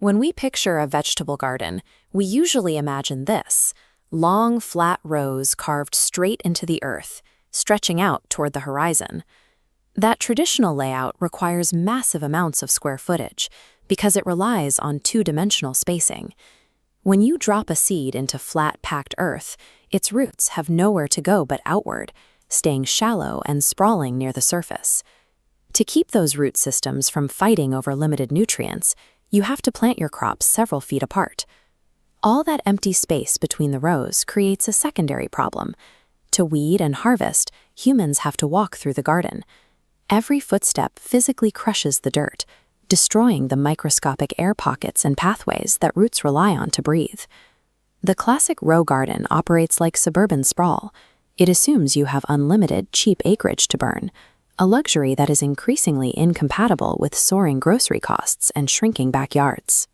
When we picture a vegetable garden, we usually imagine this: long, flat rows carved straight into the earth, stretching out toward the horizon. That traditional layout requires massive amounts of square footage because it relies on two-dimensional spacing. When you drop a seed into flat, packed earth, its roots have nowhere to go but outward, staying shallow and sprawling near the surface. To keep those root systems from fighting over limited nutrients, you have to plant your crops several feet apart. All that empty space between the rows creates a secondary problem. To weed and harvest, humans have to walk through the garden. Every footstep physically crushes the dirt, destroying the microscopic air pockets and pathways that roots rely on to breathe. The classic row garden operates like suburban sprawl. It assumes you have unlimited, cheap acreage to burn, a luxury that is increasingly incompatible with soaring grocery costs and shrinking backyards.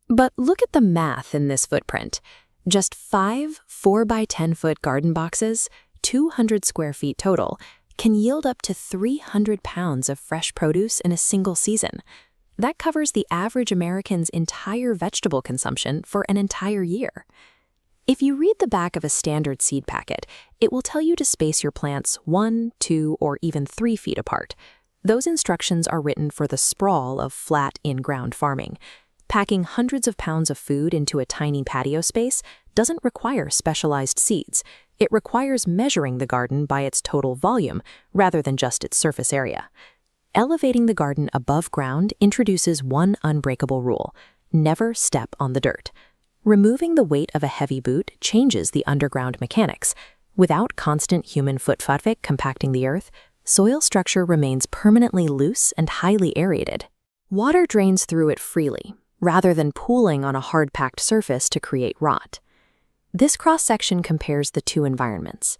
But look at the math in this footprint. Just 5 4x10-foot garden boxes, 200 square feet total, can yield up to 300 pounds of fresh produce in a single season. That covers the average American's entire vegetable consumption for an entire year. If you read the back of a standard seed packet, it will tell you to space your plants 1, 2, or even 3 feet apart. Those instructions are written for the sprawl of flat, in-ground farming. Packing hundreds of pounds of food into a tiny patio space doesn't require specialized seeds. It requires measuring the garden by its total volume rather than just its surface area. Elevating the garden above ground introduces one unbreakable rule: never step on the dirt. Removing the weight of a heavy boot changes the underground mechanics. Without constant human foot traffic compacting the earth, soil structure remains permanently loose and highly aerated. Water drains through it freely, rather than pooling on a hard-packed surface to create rot. This cross-section compares the two environments.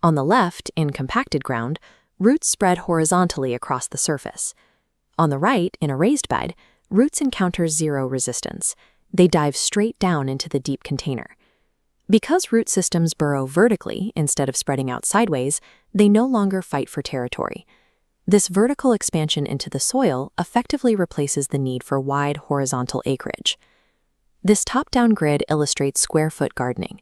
On the left, in compacted ground, roots spread horizontally across the surface. On the right, in a raised bed, roots encounter zero resistance. They dive straight down into the deep container. Because root systems burrow vertically instead of spreading out sideways, they no longer fight for territory. This vertical expansion into the soil effectively replaces the need for wide horizontal acreage. This top-down grid illustrates square-foot gardening.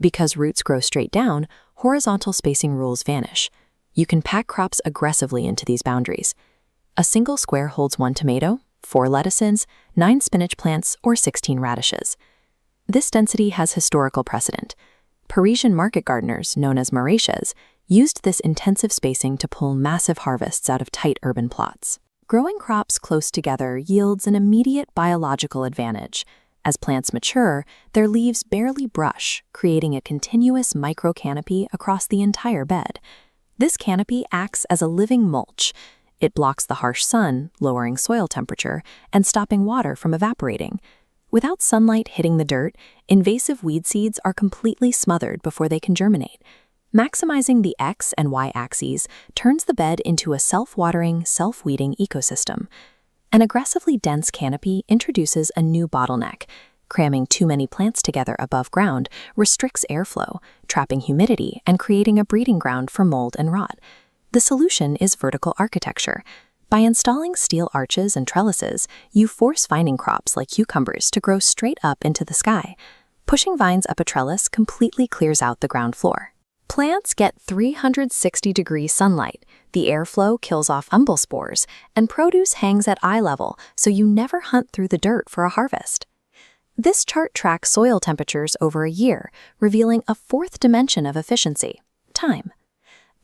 Because roots grow straight down, horizontal spacing rules vanish. You can pack crops aggressively into these boundaries. A single square holds 1 tomato, 4 lettuces, 9 spinach plants, or 16 radishes. This density has historical precedent. Parisian market gardeners, known as maraîchers, used this intensive spacing to pull massive harvests out of tight urban plots. Growing crops close together yields an immediate biological advantage. As plants mature, their leaves barely brush, creating a continuous microcanopy across the entire bed. This canopy acts as a living mulch. It blocks the harsh sun, lowering soil temperature and stopping water from evaporating. Without sunlight hitting the dirt, invasive weed seeds are completely smothered before they can germinate. Maximizing the X and Y axes turns the bed into a self-watering, self-weeding ecosystem. An aggressively dense canopy introduces a new bottleneck. Cramming too many plants together above ground restricts airflow, trapping humidity and creating a breeding ground for mold and rot. The solution is vertical architecture. By installing steel arches and trellises, you force vining crops like cucumbers to grow straight up into the sky. Pushing vines up a trellis completely clears out the ground floor. Plants get 360-degree sunlight, the airflow kills off umbel spores, and produce hangs at eye level, so you never hunt through the dirt for a harvest. This chart tracks soil temperatures over a year, revealing a fourth dimension of efficiency: time.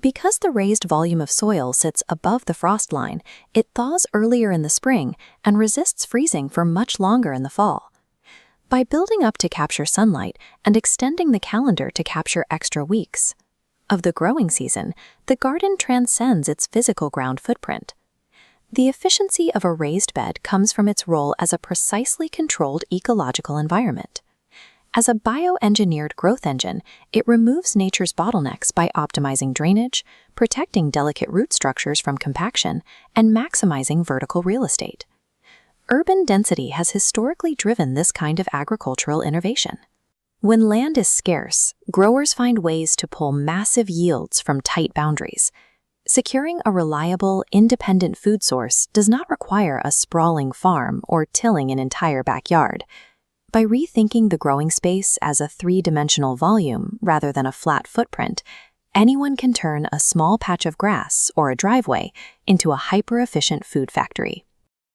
Because the raised volume of soil sits above the frost line, it thaws earlier in the spring and resists freezing for much longer in the fall. By building up to capture sunlight and extending the calendar to capture extra weeks of the growing season, the garden transcends its physical ground footprint. The efficiency of a raised bed comes from its role as a precisely controlled ecological environment. As a bioengineered growth engine, it removes nature's bottlenecks by optimizing drainage, protecting delicate root structures from compaction, and maximizing vertical real estate. Urban density has historically driven this kind of agricultural innovation. When land is scarce, growers find ways to pull massive yields from tight boundaries. Securing a reliable, independent food source does not require a sprawling farm or tilling an entire backyard. By rethinking the growing space as a three-dimensional volume rather than a flat footprint, anyone can turn a small patch of grass or a driveway into a hyper-efficient food factory.